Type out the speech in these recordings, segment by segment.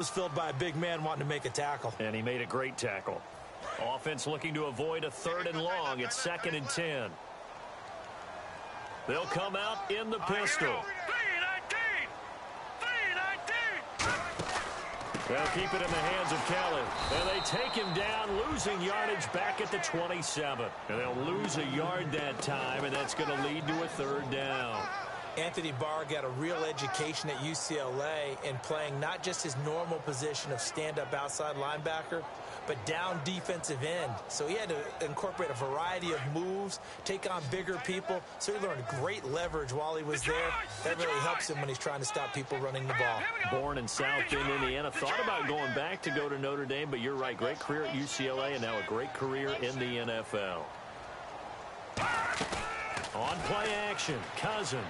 was filled by a big man wanting to make a tackle. And he made a great tackle. Offense looking to avoid a 3rd and long. It's 2nd and 10. They'll come out in the pistol. They'll keep it in the hands of Kelly. And they take him down, losing yardage back at the 27. And they'll lose a yard that time, and that's going to lead to a 3rd down. Anthony Barr got a real education at UCLA in playing not just his normal position of stand-up outside linebacker, but down defensive end. So he had to incorporate a variety of moves, take on bigger people. So he learned great leverage while he was there. That really helps him when he's trying to stop people running the ball. Born in South Bend, Indiana. Thought about going back to go to Notre Dame, but you're right. Great career at UCLA and now a great career in the NFL. On play action, Cousins.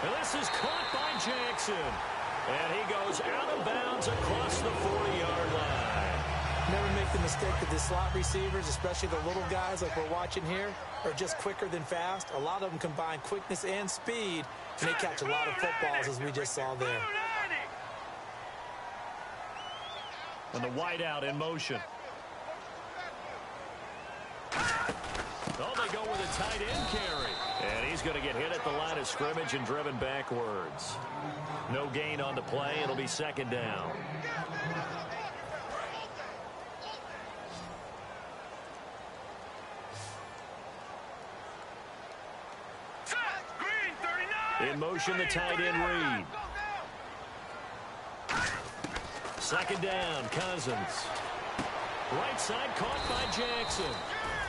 And this is caught by Jackson. And he goes out of bounds across the 40-yard line. Never make the mistake that the slot receivers, especially the little guys like we're watching here, are just quicker than fast. A lot of them combine quickness and speed, and they catch a lot of footballs, as we just saw there. And the wideout in motion. Oh, they go with a tight end carry. And he's going to get hit at the line of scrimmage and driven backwards. No gain on the play. It'll be 2nd down. In motion, the tight end Reed. 2nd down, Cousins. Right side caught by Jackson.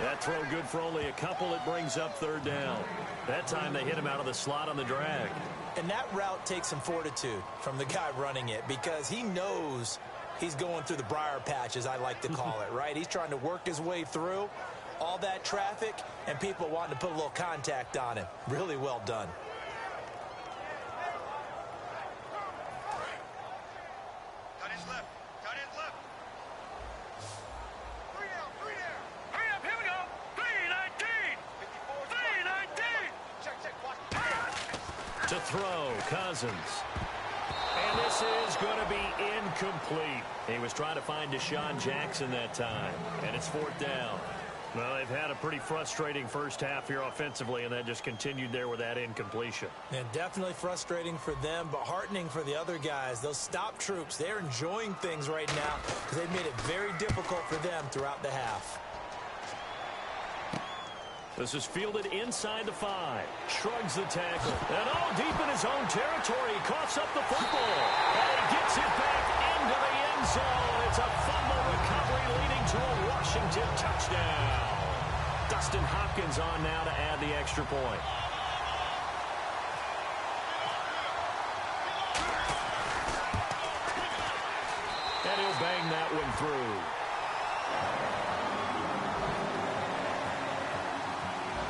That throw good for only a couple. It brings up 3rd down. That time they hit him out of the slot on the drag. And that route takes some fortitude from the guy running it because he knows he's going through the briar patch, as I like to call it, right? He's trying to work his way through all that traffic and people wanting to put a little contact on him. Really well done. To throw, Cousins. And this is going to be incomplete. He was trying to find Deshaun Jackson that time. And it's 4th down. Well, they've had a pretty frustrating first half here offensively, and that just continued there with that incompletion. And definitely frustrating for them, but heartening for the other guys. Those stop troops, they're enjoying things right now because they've made it very difficult for them throughout the half. This is fielded inside the 5. Shrugs the tackle. And deep in his own territory. He coughs up the football. And he gets it back into the end zone. It's a fumble recovery leading to a Washington touchdown. Dustin Hopkins on now to add the extra point. And he'll bang that one through.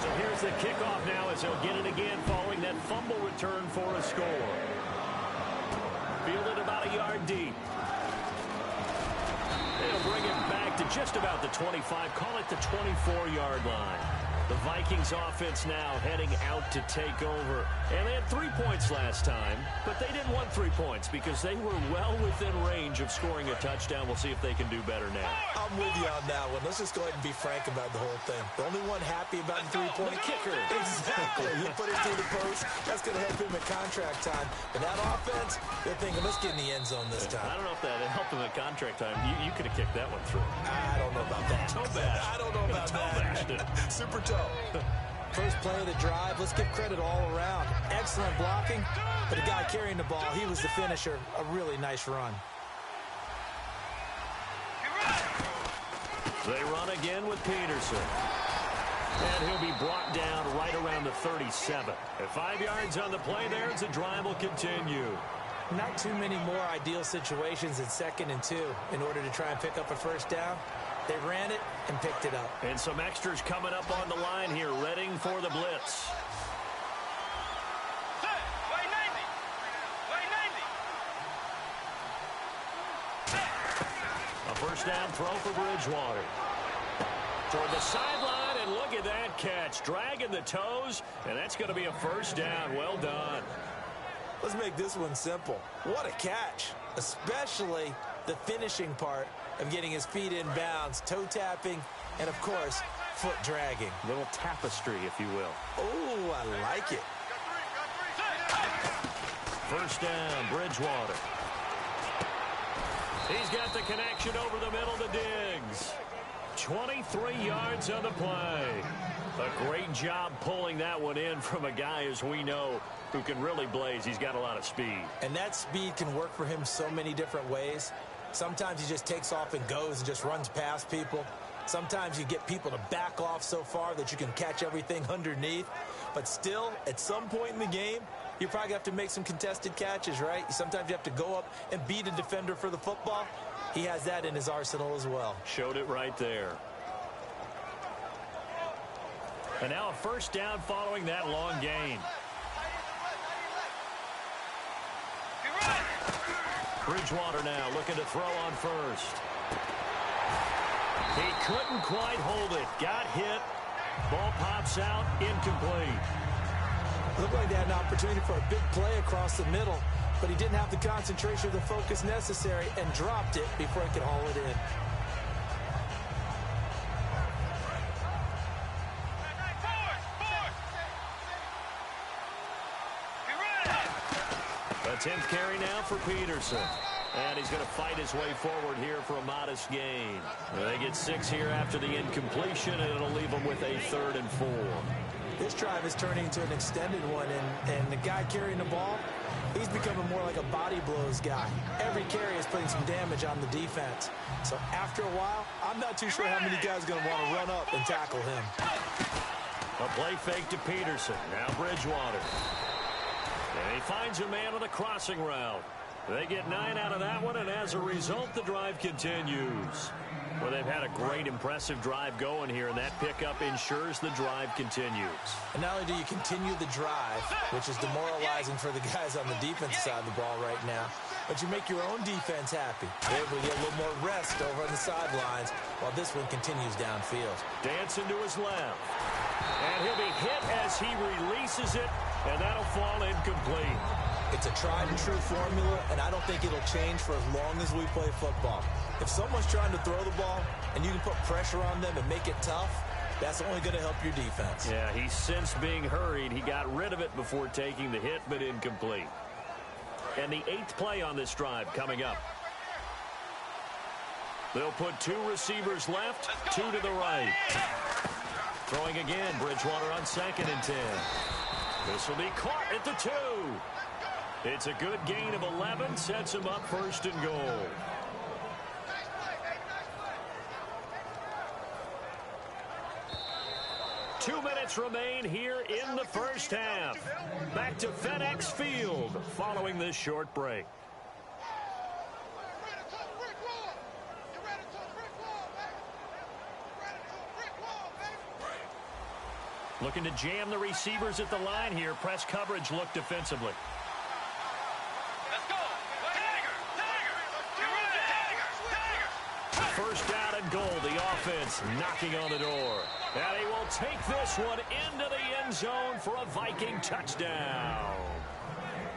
So here's the kickoff now as he'll get it again following that fumble return for a score. Fielded about a yard deep. They'll bring it back to just about the 25. Call it the 24-yard line. The Vikings offense now heading out to take over. And they had 3 points last time, but they didn't want 3 points because they were well within range of scoring a touchdown. We'll see if they can do better now. I'm with you on that one. Let's just go ahead and be frank about the whole thing. The only one happy about the three-point kicker. Exactly. He'll put it through the post. That's going to help him at contract time. But that offense, they're thinking, let's get in the end zone this time. I don't know if that helped him at contract time. You could have kicked that one through. I don't know about that. Toe bash. I don't know about that. Super toe. First play of the drive. Let's give credit all around. Excellent blocking. But the guy carrying the ball, he was the finisher. A really nice run. They run again with Peterson. And he'll be brought down right around the 37. At 5 yards on the play there as the drive will continue. Not too many more ideal situations at 2nd and 2 in order to try and pick up a first down. They ran it and picked it up. And some extras coming up on the line here, readying for the blitz. A first down throw for Bridgewater. Toward the sideline, and look at that catch. Dragging the toes, and that's going to be a first down. Well done. Let's make this one simple. What a catch, especially the finishing part of getting his feet in bounds, toe tapping, and of course, foot dragging. Little tapestry, if you will. Oh, I like it. First down, Bridgewater. He's got the connection over the middle to Diggs. 23 yards on the play. A great job pulling that one in from a guy, as we know, who can really blaze. He's got a lot of speed. And that speed can work for him so many different ways. Sometimes he just takes off and goes and just runs past people. Sometimes you get people to back off so far that you can catch everything underneath. But still, at some point in the game, you probably have to make some contested catches, right? Sometimes you have to go up and beat a defender for the football. He has that in his arsenal as well. Showed it right there. And now a first down following that long gain. Bridgewater now looking to throw on first. He couldn't quite hold it. Got hit. Ball pops out. Incomplete. Looked like they had an opportunity for a big play across the middle, but he didn't have the concentration or the focus necessary and dropped it before he could haul it in. A 10th carry now for Peterson. And he's going to fight his way forward here for a modest gain. They get 6 here after the incompletion, and it'll leave them with a 3rd and 4. This drive is turning into an extended one, and the guy carrying the ball, he's becoming more like a body blows guy. Every carry is putting some damage on the defense. So after a while, I'm not too sure how many guys are going to want to run up and tackle him. A play fake to Peterson. Now Bridgewater. And he finds a man on the crossing route. They get 9 out of that one, and as a result, the drive continues. Well, they've had a great, impressive drive going here, and that pickup ensures the drive continues. And not only do you continue the drive, which is demoralizing for the guys on the defensive side of the ball right now, but you make your own defense happy. They're able to get a little more rest over on the sidelines while this one continues downfield. Dancing to his left. And he'll be hit as he releases it, and that'll fall incomplete. It's a tried-and-true formula, and I don't think it'll change for as long as we play football. If someone's trying to throw the ball and you can put pressure on them and make it tough, that's only going to help your defense. Yeah, he's since being hurried. He got rid of it before taking the hit, but incomplete. And the 8th play on this drive coming up. They'll put 2 receivers left, 2 to the right. Throwing again, Bridgewater on 2nd and 10. This will be caught at the 2. It's a good gain of 11, sets him up 1st and goal. Two minutes remain here in the first half. Back to FedEx Field following this short break. Looking to jam the receivers at the line here. Press coverage look defensively. First down and goal. The offense knocking on the door. And he will take this one into the end zone for a Viking touchdown.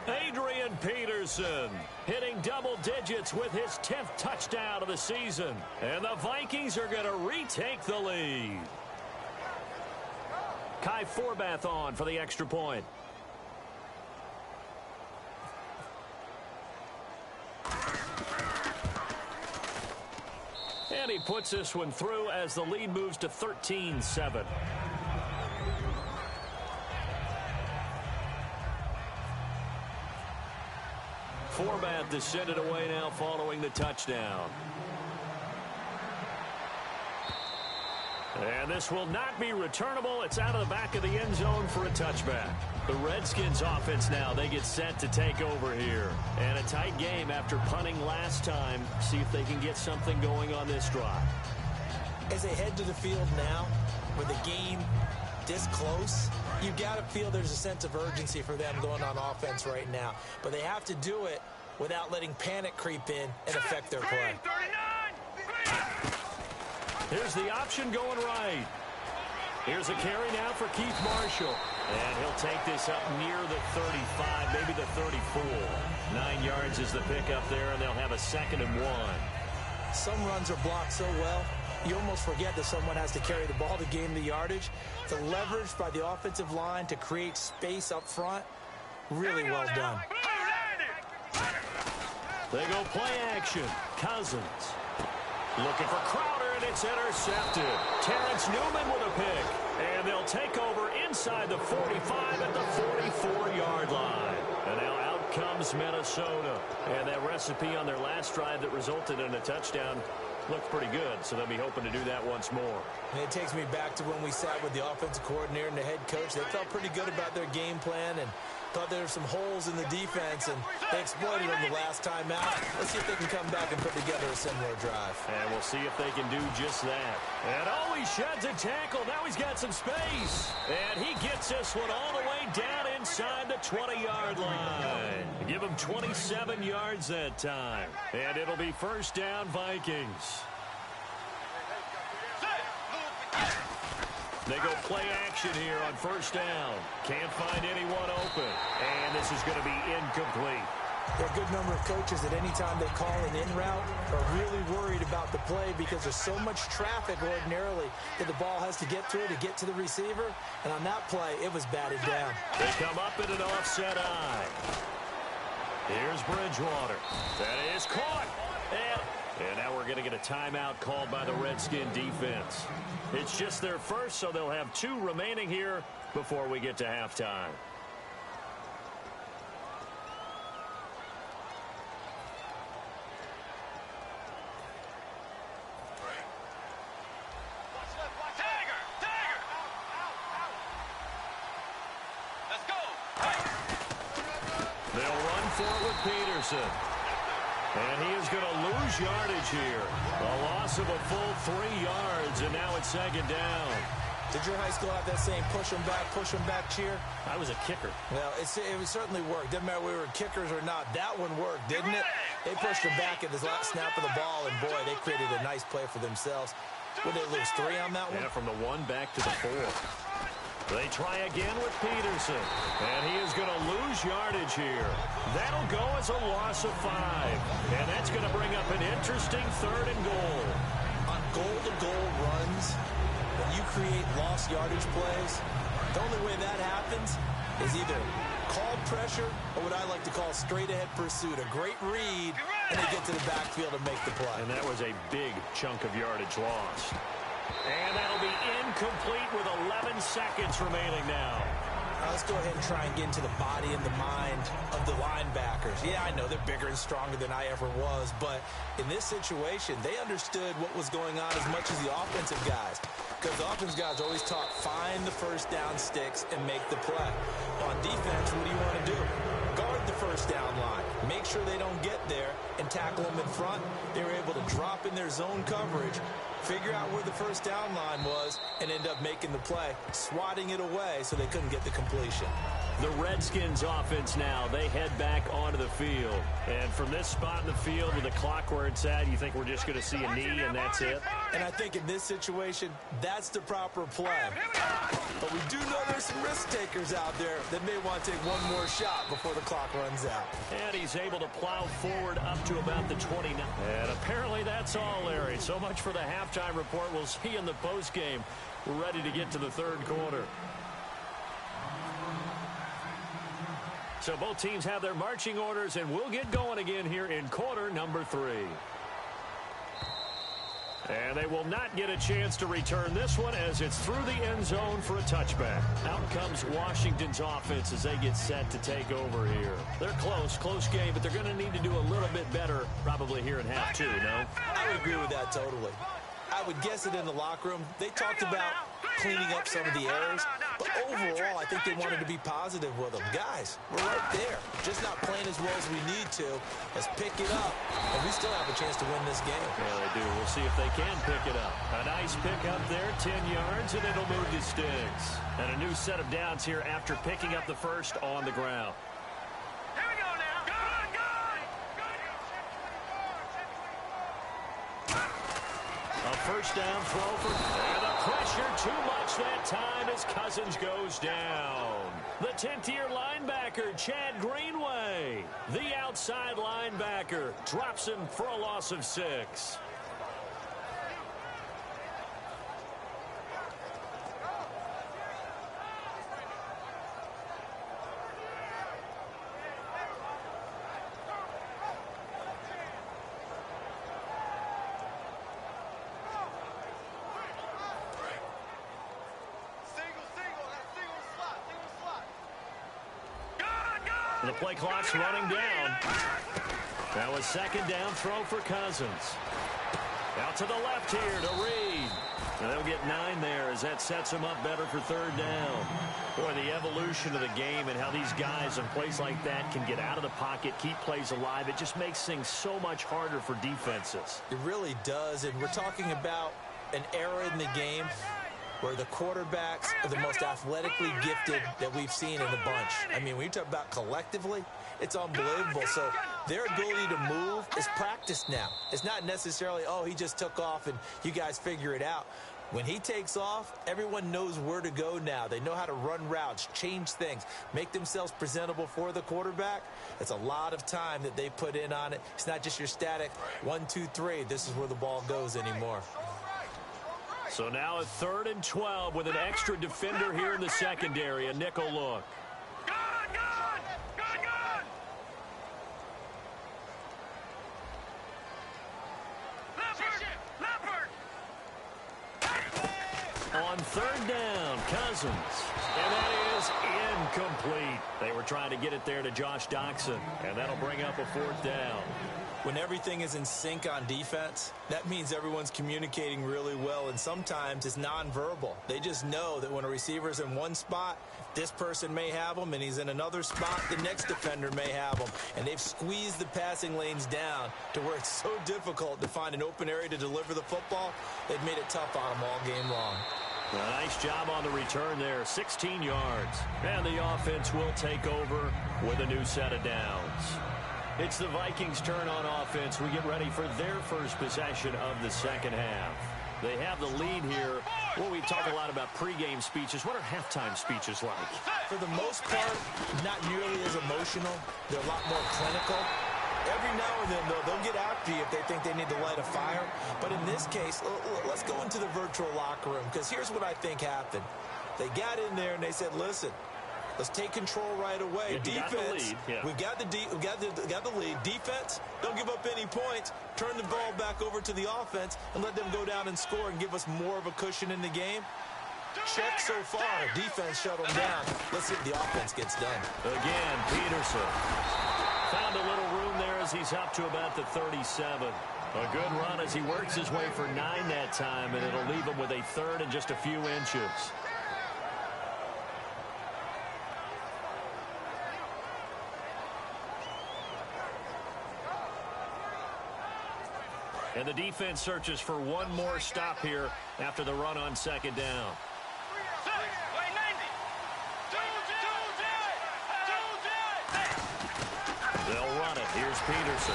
Adrian Peterson hitting double digits with his 10th touchdown of the season. And the Vikings are going to retake the lead. Kai Forbath on for the extra point. And he puts this one through as the lead moves to 13-7. Forbath to send it away now following the touchdown. And this will not be returnable. It's out of the back of the end zone for a touchback. The Redskins offense now, they get set to take over here. And a tight game after punting last time. See if they can get something going on this drive. As they head to the field now, with the game this close, you got to feel there's a sense of urgency for them going on offense right now. But they have to do it without letting panic creep in and affect their play. Here's the option going right. Here's a carry now for Keith Marshall. And he'll take this up near the 35, maybe the 34. 9 yards is the pickup there, and they'll have a 2nd and 1. Some runs are blocked so well, you almost forget that someone has to carry the ball to gain the yardage. The leverage by the offensive line to create space up front, really well done. They go play action. Cousins looking for Crowder, and it's intercepted. Terrence Newman with a pick. And they'll take over inside the 45 at the 44-yard line. And now out comes Minnesota. And that recipe on their last drive that resulted in a touchdown looked pretty good, so they'll be hoping to do that once more. And it takes me back to when we sat with the offensive coordinator and the head coach. They felt pretty good about their game plan and thought there were some holes in the defense, and they exploited them the last time out. Let's see if they can come back and put together a similar drive. And we'll see if they can do just that. And oh, he sheds a tackle. Now he's got some space. And he gets this one all the way down inside the 20-yard line. Give him 27 yards that time. And it'll be first down, Vikings. They go play action here on first down. Can't find anyone open. And this is going to be incomplete. There are a good number of coaches that any time they call an in route are really worried about the play because there's so much traffic ordinarily that the ball has to get through to get to the receiver. And on that play, it was batted down. They come up in an offset eye. Here's Bridgewater. That is caught. And now we're going to get a timeout called by the Redskin defense. It's just their first, so they'll have 2 remaining here before we get to halftime. They'll run for it with Peterson. And he is going to lose yardage here. A loss of a full 3 yards, and now it's 2nd down. Did your high school have that same push them back cheer? I was a kicker. Well, it certainly worked. Didn't matter whether we were kickers or not. That one worked, didn't it? They pushed him back at the last snap of the ball, and boy, they created a nice play for themselves. Would they lose 3 on that one? Yeah, from the 1 back to the 4. They try again with Peterson, and he is going to lose yardage here. That'll go as a loss of 5, and that's going to bring up an interesting 3rd and goal. On goal-to-goal runs, when you create lost yardage plays, the only way that happens is either called pressure or what I like to call straight-ahead pursuit. A great read, and they get to the backfield and make the play. And that was a big chunk of yardage lost. And that'll be incomplete with 11 seconds remaining now. Let's go ahead and try and get into the body and the mind of the linebackers. Yeah, I know they're bigger and stronger than I ever was, but in this situation, they understood what was going on as much as the offensive guys. Because the offensive guys always taught, find the first down sticks and make the play. On defense, what do you want to do? Guard the first down line. Make sure they don't get there and tackle them in front. They were able to drop in their zone coverage, figure out where the first down line was, and end up making the play, swatting it away so they couldn't get the completion. The Redskins offense now, they head back onto the field. And from this spot in the field with the clock where it's at, you think we're just going to see a knee and that's it? And I think in this situation, that's the proper play. But we do know there's some risk takers out there that may want to take one more shot before the clock runs out. And he's able to plow forward up to about the 29. And apparently that's all, Larry. So much for the halftime report. We'll see in the postgame. We're ready to get to the 3rd quarter. So both teams have their marching orders, and we'll get going again here in quarter number 3. And they will not get a chance to return this one as it's through the end zone for a touchback. Out comes Washington's offense as they get set to take over here. They're close game, but they're going to need to do a little bit better probably here in half 2, no? I would agree with that totally. I would guess it in the locker room. They talked about cleaning up some of the errors, but overall, I think they wanted to be positive with them. Guys, we're right there. Just not playing as well as we need to. Let's pick it up, and we still have a chance to win this game. Yeah, they do. We'll see if they can pick it up. A nice pick up there, 10 yards, and it'll move to sticks. And a new set of downs here after picking up the first on the ground. Here we go now. A first down throw for... Pressure too much that time as Cousins goes down. The 10th-year linebacker, Chad Greenway. The outside linebacker drops him for a loss of 6. The play clock's running down. That was second down throw for Cousins. Out to the left here to Reed. And they'll get 9 there as that sets them up better for third down. Boy, the evolution of the game and how these guys in plays like that can get out of the pocket, keep plays alive, it just makes things so much harder for defenses. It really does, and we're talking about an era in the game where the quarterbacks are the most athletically gifted that we've seen in a bunch. I mean, when you talk about collectively, it's unbelievable. So their ability to move is practiced now. It's not necessarily, oh, he just took off and you guys figure it out. When he takes off, everyone knows where to go now. They know how to run routes, change things, make themselves presentable for the quarterback. It's a lot of time that they put in on it. It's not just your static 1, 2, 3. This is where the ball goes anymore. So now a 3rd and 12 with an extra defender here in the secondary. A nickel look. On 3rd down, Cousins. And that is incomplete. They were trying to get it there to Josh Doxson. And that'll bring up a 4th down. When everything is in sync on defense, that means everyone's communicating really well, and sometimes it's nonverbal. They just know that when a receiver's in one spot, this person may have him, and he's in another spot, the next defender may have him. And they've squeezed the passing lanes down to where it's so difficult to find an open area to deliver the football. They've made it tough on them all game long. A nice job on the return there, 16 yards. And the offense will take over with a new set of downs. It's the Vikings' turn on offense. We get ready for their first possession of the second half. They have the lead here. Well, we talk a lot about pregame speeches. What are halftime speeches like? For the most part, not nearly as emotional. They're a lot more clinical. Every now and then, though, they'll get after you if they think they need to light a fire. But in this case, let's go into the virtual locker room, because here's what I think happened. They got in there and they said, listen, let's take control right away. Defense, we've got the lead. Defense, don't give up any points. Turn the ball back over to the offense and let them go down and score and give us more of a cushion in the game. Check so far. Defense shut them down. Let's see if the offense gets done. Again, Peterson found a little room there as he's up to about the 37. A good run as he works his way for 9 that time, and it'll leave him with a 3rd and just a few inches. And the defense searches for one more stop here after the run on 2nd down. They'll run it. Here's Peterson.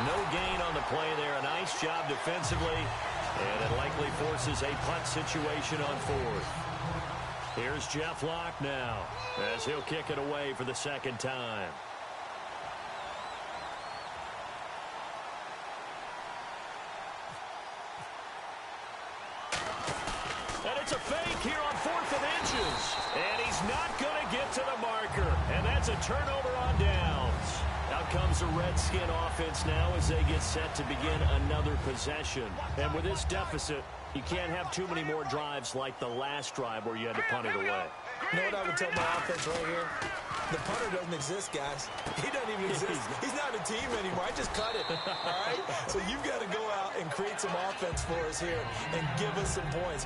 No gain on the play there. A nice job defensively. And it likely forces a punt situation on 4th. Here's Jeff Locke now as he'll kick it away for the 2nd time. And it's a fake here on 4th and inches. And he's not going to get to the marker. And that's a turnover on downs. Out comes the Redskin offense now as they get set to begin another possession. And with this deficit, you can't have too many more drives like the last drive where you had to punt it away. You know what I would tell my offense right here? The punter doesn't exist, guys. He doesn't even exist. He's not a team anymore. I just cut it, all right? So you've got to go out and create some offense for us here and give us some points.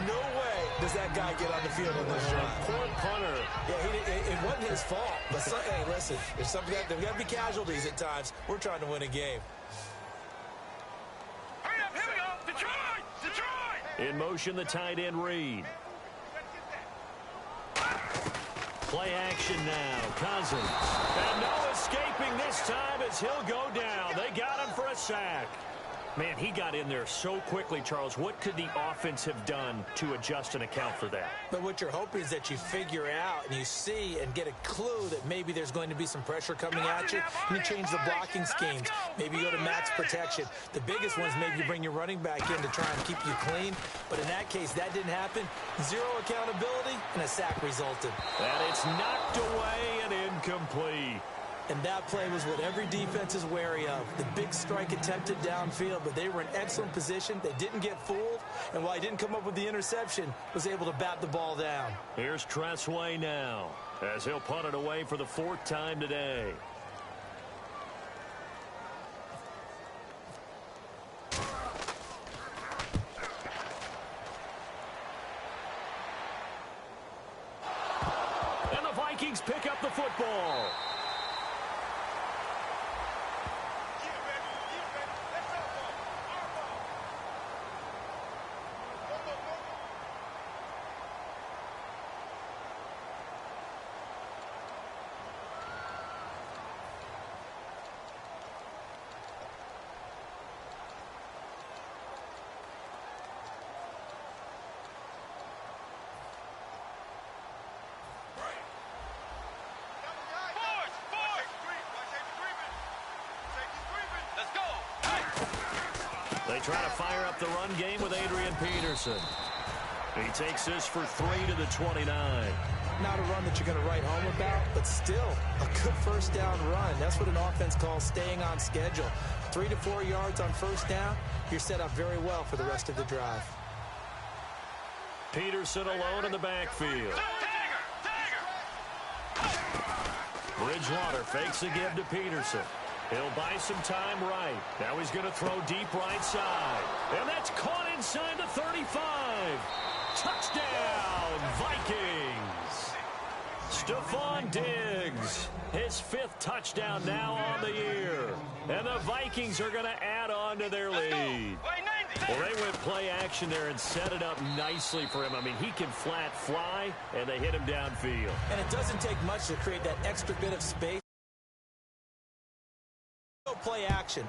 No way does that guy get on the field on this drive. Poor punter. Yeah, it wasn't his fault. But, hey, listen, there's got to be casualties at times. We're trying to win a game. Hurry up, here we go. Detroit! Detroit! In motion, the tight end Reed. Play action now. Cousins. And no escaping this time as he'll go down. They got him for a sack. Man, he got in there so quickly, Charles. What could the offense have done to adjust and account for that? But what you're hoping is that you figure out and you see and get a clue that maybe there's going to be some pressure coming at you, and you change the blocking schemes. Maybe you go to max protection. The biggest one is maybe you bring your running back in to try and keep you clean. But in that case, that didn't happen. Zero accountability, and a sack resulted. And it's knocked away and incomplete. And that play was what every defense is wary of. The big strike attempted downfield, but they were in excellent position. They didn't get fooled, and while he didn't come up with the interception, was able to bat the ball down. Here's Tressway now, as he'll punt it away for the 4th time today. And the Vikings pick up the football. They try to fire up the run game with Adrian Peterson. He takes this for 3 to the 29. Not a run that you're going to write home about, but still a good first down run. That's what an offense calls staying on schedule. 3 to 4 yards on first down, you're set up very well for the rest of the drive. Peterson alone in the backfield. Bridgewater fakes a give to Peterson. He'll buy some time right. Now he's going to throw deep right side. And that's caught inside the 35. Touchdown, Vikings. Stephon Diggs, his 5th touchdown now on the year. And the Vikings are going to add on to their lead. Well, they went play action there and set it up nicely for him. I mean, he can flat fly, and they hit him downfield. And it doesn't take much to create that extra bit of space. Play action.